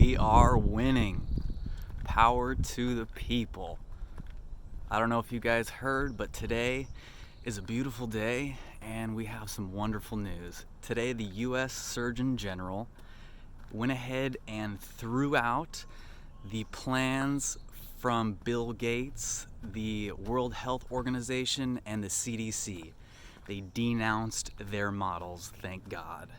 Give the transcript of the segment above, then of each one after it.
We are winning. Power to the people. I don't know if you guys heard, but today is a beautiful day and we have some wonderful news. Today, the U.S. Surgeon General went ahead and threw out the plans from Bill Gates, the World Health Organization, and the CDC. They denounced their models, thank God.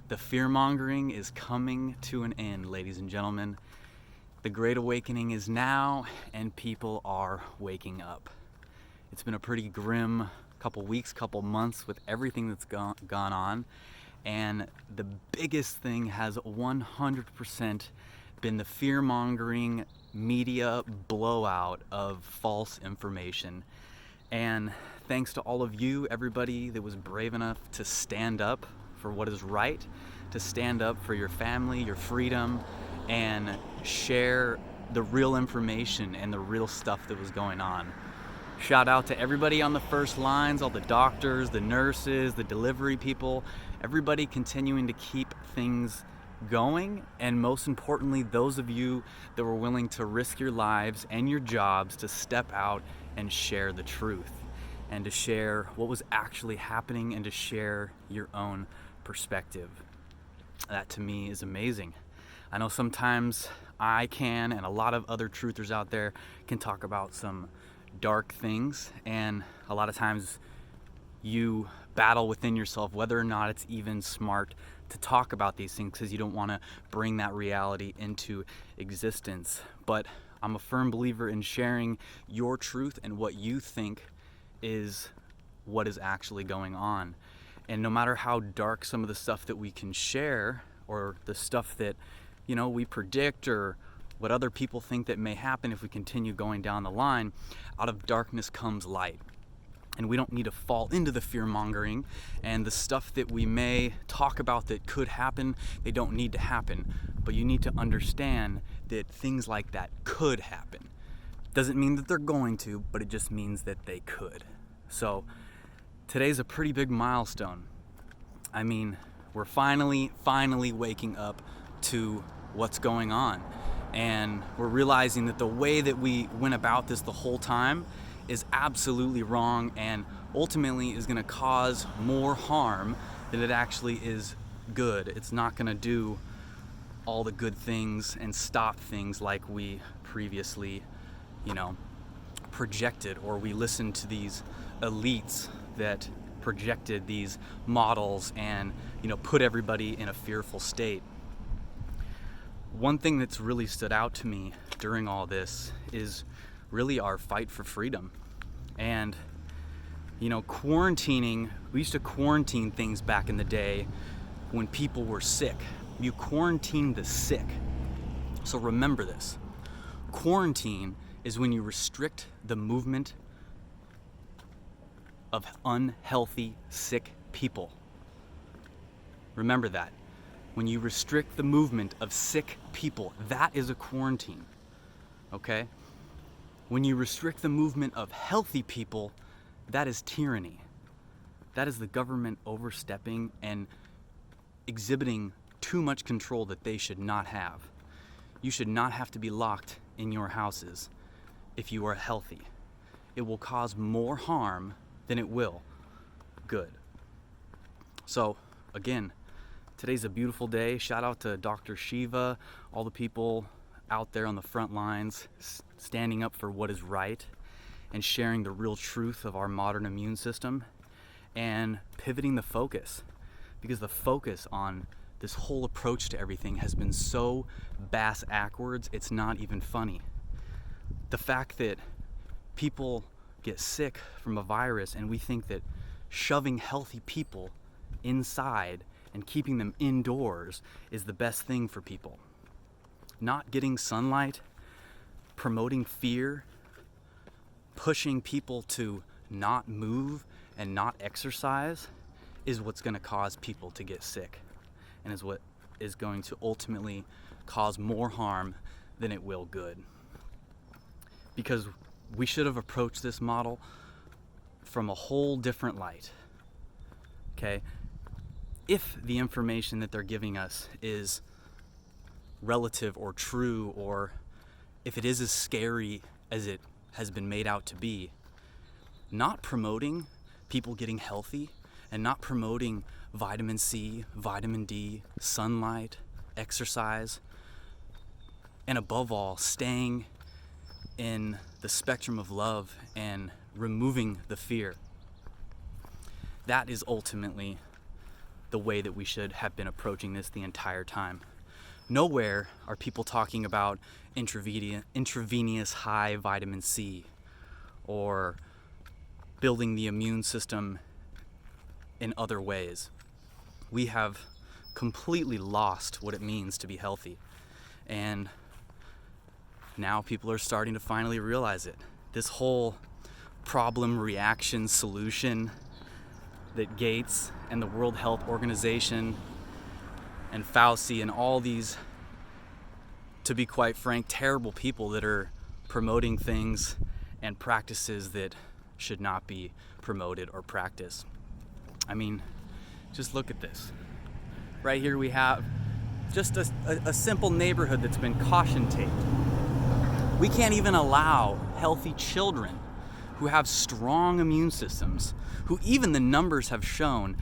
The fear-mongering is coming to an end, ladies and gentlemen. The Great Awakening is now, and people are waking up. It's been a pretty grim couple weeks, couple months with everything that's gone on, and the biggest thing has 100% been the fear-mongering media blowout of false information. And thanks to all of you, everybody that was brave enough to stand up for what is right, to stand up for your family, your freedom, and share the real information and the real stuff that was going on. Shout out to everybody on the first lines, all the doctors, the nurses, the delivery people, everybody continuing to keep things going, and most importantly, those of you that were willing to risk your lives and your jobs to step out and share the truth, and to share what was actually happening, and to share your own perspective. That to me is amazing. I know sometimes I can, and a lot of other truthers out there can talk about some dark things, and a lot of times you battle within yourself whether or not it's even smart to talk about these things because you don't want to bring that reality into existence. But I'm a firm believer in sharing your truth and what you think is what is actually going on. And no matter how dark some of the stuff that we can share, or the stuff that, you know, we predict, or what other people think that may happen if we continue going down the line, out of darkness comes light. And we don't need to fall into the fear-mongering, and the stuff that we may talk about that could happen, they don't need to happen. But you need to understand that things like that could happen. Doesn't mean that they're going to, but it just means that they could. So today's a pretty big milestone. I mean, we're finally waking up to what's going on. And we're realizing that the way that we went about this the whole time is absolutely wrong, and ultimately is going to cause more harm than it actually is good. It's not going to do all the good things and stop things like we previously, projected, or we listened to these elites that projected these models and, put everybody in a fearful state. One thing that's really stood out to me during all this is really our fight for freedom. And, quarantining, we used to quarantine things back in the day when people were sick. You quarantine the sick. So remember this. Quarantine is when you restrict the movement of unhealthy, sick people. Remember that. When you restrict the movement of sick people, that is a quarantine. Okay? When you restrict the movement of healthy people, that is tyranny. That is the government overstepping and exhibiting too much control that they should not have. You should not have to be locked in your houses if you are healthy. It will cause more harm than it will good. So, again, today's a beautiful day. Shout out to Dr. Shiva, all the people out there on the front lines standing up for what is right and sharing the real truth of our modern immune system, and pivoting the focus, because the focus on this whole approach to everything has been so bass-ackwards, it's not even funny. The fact that people get sick from a virus and we think that shoving healthy people inside and keeping them indoors is the best thing for people. Not getting sunlight, promoting fear, pushing people to not move and not exercise is what's going to cause people to get sick, and is what is going to ultimately cause more harm than it will good. Because we should have approached this model from a whole different light. Okay? If the information that they're giving us is relative or true, or if it is as scary as it has been made out to be, not promoting people getting healthy and not promoting vitamin C, vitamin D, sunlight, exercise, and above all, staying in the spectrum of love and removing the fear. That is ultimately the way that we should have been approaching this the entire time. Nowhere are people talking about intravenous high vitamin C or building the immune system in other ways. We have completely lost what it means to be healthy. And now people are starting to finally realize it. This whole problem, reaction, solution that Gates and the World Health Organization and Fauci and all these, to be quite frank, terrible people that are promoting things and practices that should not be promoted or practiced. I mean, just look at this. Right here we have just a simple neighborhood that's been caution taped. We can't even allow healthy children who have strong immune systems, who even the numbers have shown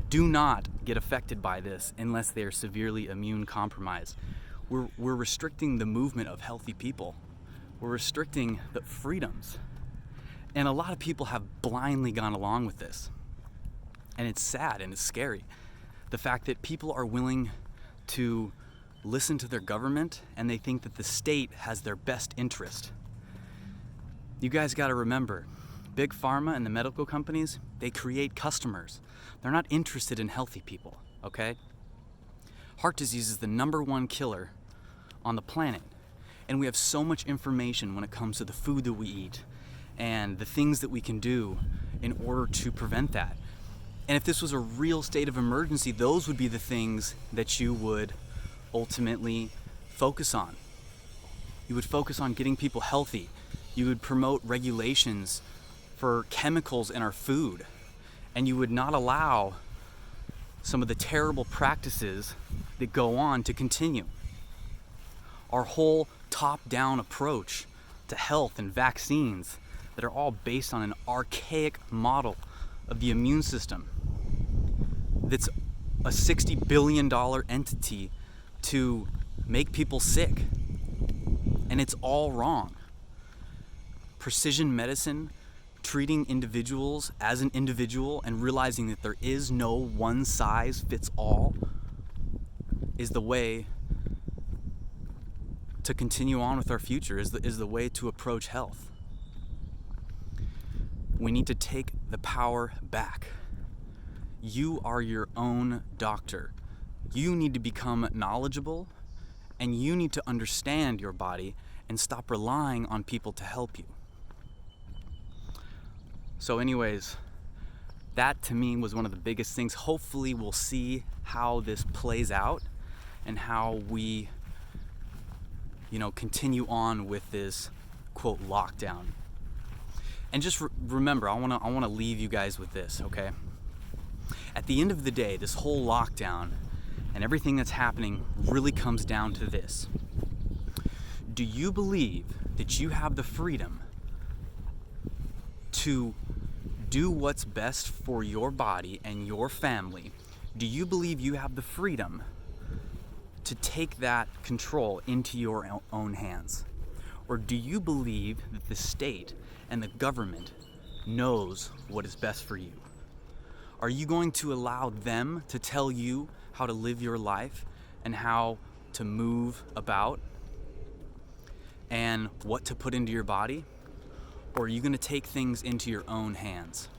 do not get affected by this unless they are severely immune compromised. We're restricting the movement of healthy people. We're restricting the freedoms. And a lot of people have blindly gone along with this. And it's sad and it's scary. The fact that people are willing to listen to their government and they think that the state has their best interest. You guys got to remember, big pharma and the medical companies, they create customers. They're not interested in healthy people, okay? Heart disease is the #1 killer on the planet. And we have so much information when it comes to the food that we eat and the things that we can do in order to prevent that. And if this was a real state of emergency, those would be the things that you would ultimately focus on. You would focus on getting people healthy. You would promote regulations for chemicals in our food. And you would not allow some of the terrible practices that go on to continue. Our whole top-down approach to health and vaccines that are all based on an archaic model of the immune system that's a $60 billion entity to make people sick. And it's all wrong. Precision medicine, treating individuals as an individual and realizing that there is no one size fits all, is the way to continue on with our future, is the way to approach health. We need to take the power back. You are your own doctor. You need to become knowledgeable, and you need to understand your body and stop relying on people to help you. So anyways, that to me was one of the biggest things. Hopefully we'll see how this plays out and how we, continue on with this, quote, lockdown. And just remember, I want to leave you guys with this, okay? At the end of the day, this whole lockdown and everything that's happening really comes down to this. Do you believe that you have the freedom to do what's best for your body and your family? Do you believe you have the freedom to take that control into your own hands? Or do you believe that the state and the government knows what is best for you? Are you going to allow them to tell you how to live your life and how to move about and what to put into your body? Or are you going to take things into your own hands?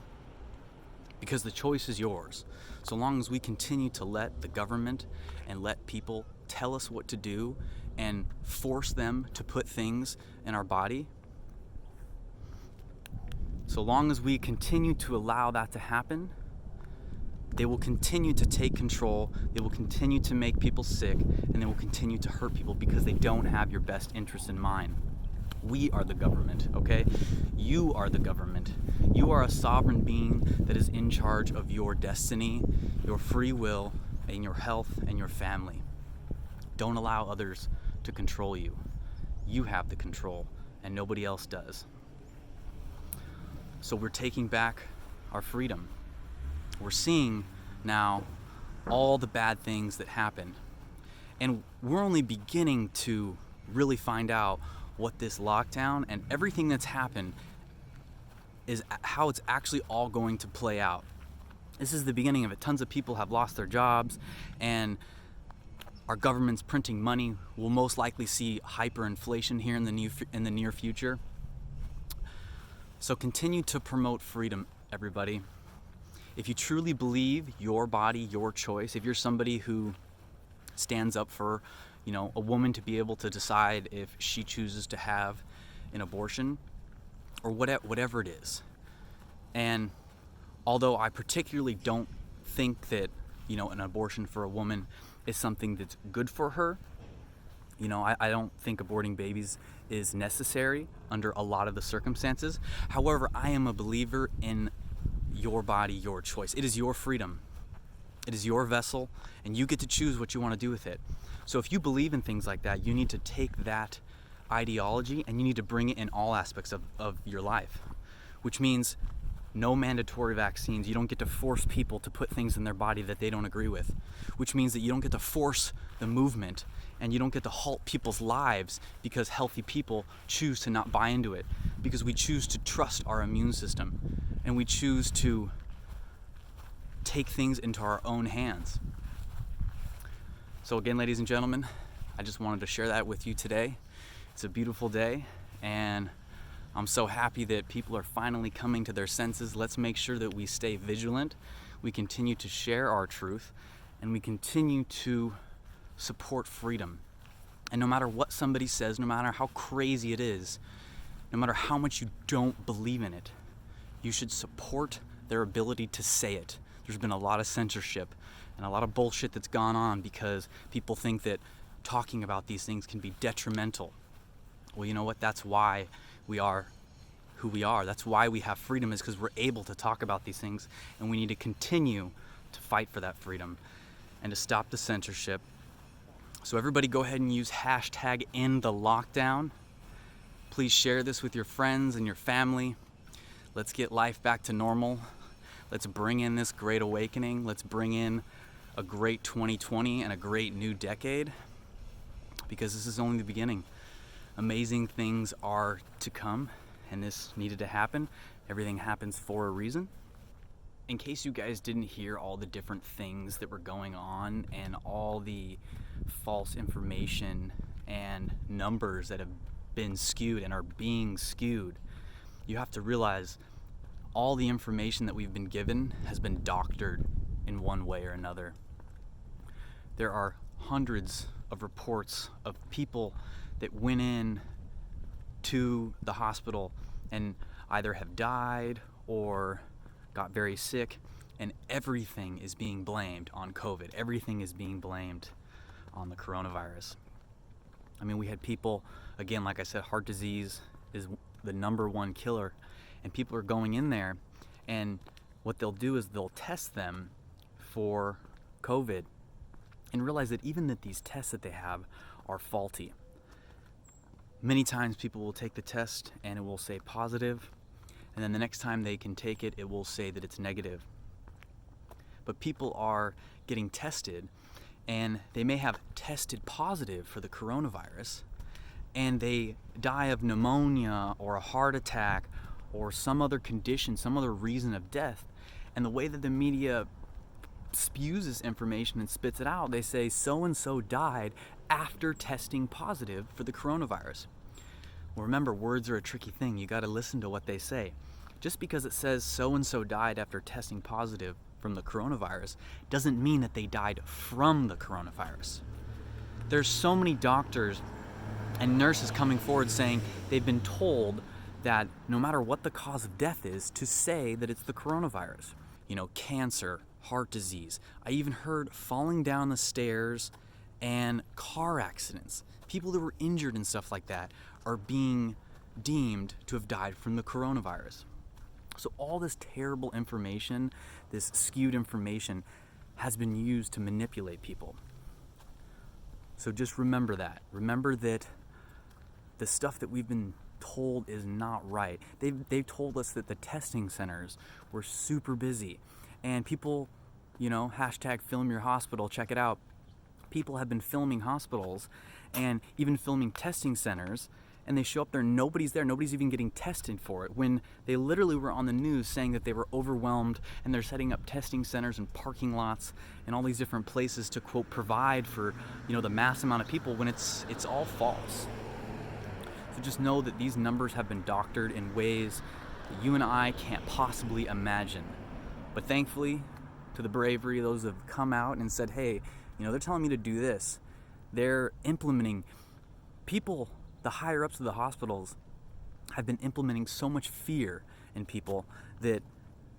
Because the choice is yours. So long as we continue to let the government and let people tell us what to do and force them to put things in our body, so long as we continue to allow that to happen, they will continue to take control, they will continue to make people sick, and they will continue to hurt people because they don't have your best interest in mind. We are the government, okay? You are the government. You are a sovereign being that is in charge of your destiny, your free will, and your health and your family. Don't allow others to control you. You have the control, and nobody else does. So we're taking back our freedom. We're seeing now all the bad things that happened. And we're only beginning to really find out what this lockdown and everything that's happened is, how it's actually all going to play out. This is the beginning of it. Tons of people have lost their jobs, and our government's printing money. We'll most likely see hyperinflation here in the near future. So continue to promote freedom, everybody. If you truly believe your body, your choice, if you're somebody who stands up for, a woman to be able to decide if she chooses to have an abortion or whatever it is. And although I particularly don't think that, an abortion for a woman is something that's good for her, I don't think aborting babies is necessary under a lot of the circumstances. However, I am a believer in your body, your choice. It is your freedom. It is your vessel, and you get to choose what you want to do with it. So if you believe in things like that, you need to take that ideology and you need to bring it in all aspects of your life, which means no mandatory vaccines. You don't get to force people to put things in their body that they don't agree with, which means that you don't get to force the movement, and you don't get to halt people's lives because healthy people choose to not buy into it, because we choose to trust our immune system and we choose to take things into our own hands. So again, ladies and gentlemen, I just wanted to share that with you today. It's a beautiful day, and I'm so happy that people are finally coming to their senses. Let's make sure that we stay vigilant, we continue to share our truth, and we continue to support freedom. And no matter what somebody says, no matter how crazy it is, no matter how much you don't believe in it, you should support their ability to say it. There's been a lot of censorship and a lot of bullshit that's gone on because people think that talking about these things can be detrimental. Well, you know what? That's why we are who we are. That's why we have freedom, is because we're able to talk about these things, and we need to continue to fight for that freedom and to stop the censorship. So everybody go ahead and use #InTheLockdown. Please share this with your friends and your family. Let's get life back to normal. Let's bring in this great awakening. Let's bring in a great 2020 and a great new decade, because this is only the beginning. Amazing things are to come, and this needed to happen. Everything happens for a reason. In case you guys didn't hear all the different things that were going on and all the false information and numbers that have been skewed and are being skewed, you have to realize all the information that we've been given has been doctored in one way or another. There are hundreds of reports of people that went in to the hospital and either have died or got very sick, and everything is being blamed on COVID. Everything is being blamed on the coronavirus. I mean, we had people, again, like I said, heart disease is the #1 killer, and people are going in there, and what they'll do is they'll test them for COVID and realize that even that these tests that they have are faulty. Many times people will take the test and it will say positive, and then the next time they can take it, it will say that it's negative. But people are getting tested, and they may have tested positive for the coronavirus, and they die of pneumonia or a heart attack or some other condition, some other reason of death. And the way that the media spews this information and spits it out, they say so-and-so died after testing positive for the coronavirus. Well, remember, words are a tricky thing. You got to listen to what they say. Just because it says so-and-so died after testing positive from the coronavirus doesn't mean that they died from the coronavirus. There's so many doctors and nurses coming forward saying they've been told that no matter what the cause of death is, to say that it's the coronavirus. Cancer, heart disease. I even heard falling down the stairs and car accidents. People that were injured and stuff like that are being deemed to have died from the coronavirus. So all this terrible information, this skewed information, has been used to manipulate people. So just remember that. Remember that the stuff that we've been told is not right. They've told us that the testing centers were super busy, and people, hashtag film your hospital, check it out. People have been filming hospitals and even filming testing centers, and they show up there, nobody's there, nobody's even getting tested for it, when they literally were on the news saying that they were overwhelmed and they're setting up testing centers and parking lots and all these different places to, quote, provide for, the mass amount of people, when it's all false. So just know that these numbers have been doctored in ways that you and I can't possibly imagine. But thankfully, to the bravery of those that have come out and said, hey, they're telling me to do this. They're implementing, people, the higher ups of the hospitals have been implementing so much fear in people that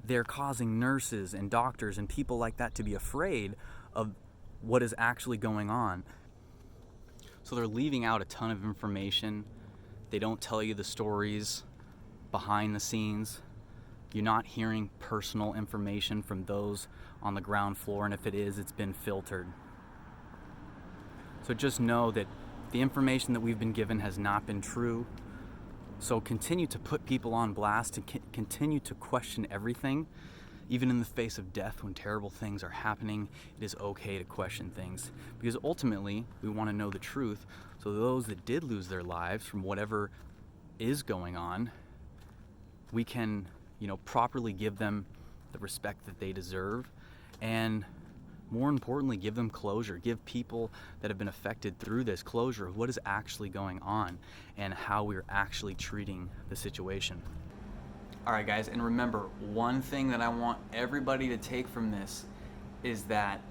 they're causing nurses and doctors and people like that to be afraid of what is actually going on. So they're leaving out a ton of information. They don't tell you the stories behind the scenes. You're not hearing personal information from those on the ground floor, and if it is, it's been filtered. So just know that the information that we've been given has not been true. So continue to put people on blast, and continue to question everything. Even in the face of death, when terrible things are happening, it is okay to question things, because ultimately we want to know the truth. So those that did lose their lives from whatever is going on, we can, properly give them the respect that they deserve, and more importantly, give them closure. Give people that have been affected through this closure of what is actually going on and how we're actually treating the situation. All right, guys, and remember, one thing that I want everybody to take from this is that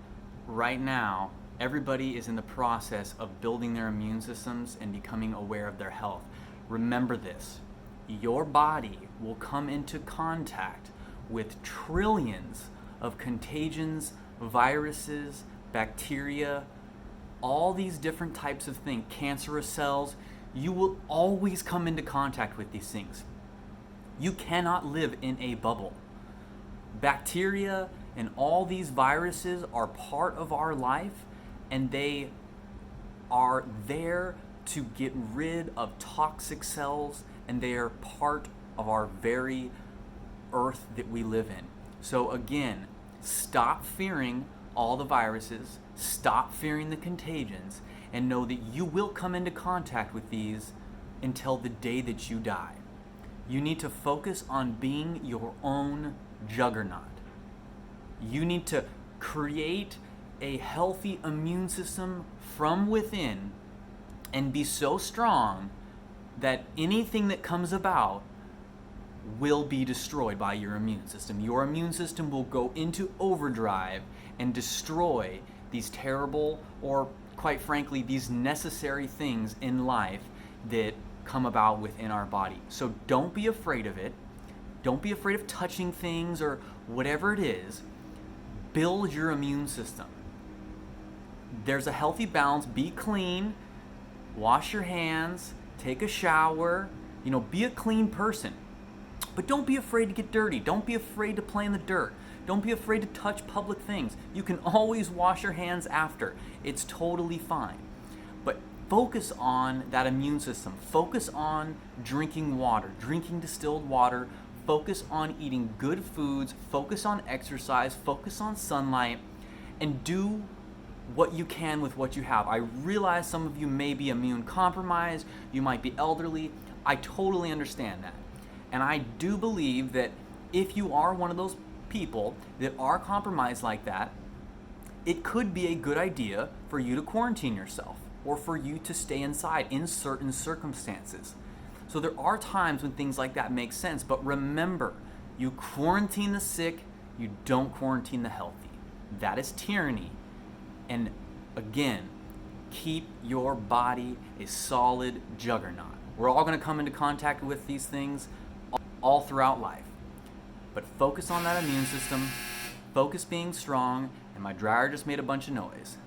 right now, everybody is in the process of building their immune systems and becoming aware of their health. Remember this, your body will come into contact with trillions of contagions, viruses, bacteria, all these different types of things, cancerous cells. You will always come into contact with these things. You cannot live in a bubble. Bacteria and all these viruses are part of our life, and they are there to get rid of toxic cells, and they are part of our very earth that we live in. So again, stop fearing all the viruses, stop fearing the contagions, and know that you will come into contact with these until the day that you die. You need to focus on being your own juggernaut. You need to create a healthy immune system from within and be so strong that anything that comes about will be destroyed by your immune system. Your immune system will go into overdrive and destroy these terrible, or quite frankly, these necessary things in life that come about within our body. So don't be afraid of it. Don't be afraid of touching things or whatever it is. Build your immune system. There's a healthy balance. Be clean. Wash your hands. Take a shower. Be a clean person. But don't be afraid to get dirty. Don't be afraid to play in the dirt. Don't be afraid to touch public things. You can always wash your hands after. It's totally fine. But focus on that immune system. Focus on drinking water, drinking distilled water. Focus on eating good foods. Focus on exercise. Focus on sunlight. And do what you can with what you have. I realize some of you may be immune compromised. You might be elderly. I totally understand that. And I do believe that if you are one of those people that are compromised like that, it could be a good idea for you to quarantine yourself, or for you to stay inside in certain circumstances. So there are times when things like that make sense, but remember, you quarantine the sick, you don't quarantine the healthy. That is tyranny. And again, keep your body a solid juggernaut. We're all going to come into contact with these things all throughout life. But focus on that immune system, focus being strong, and my dryer just made a bunch of noise.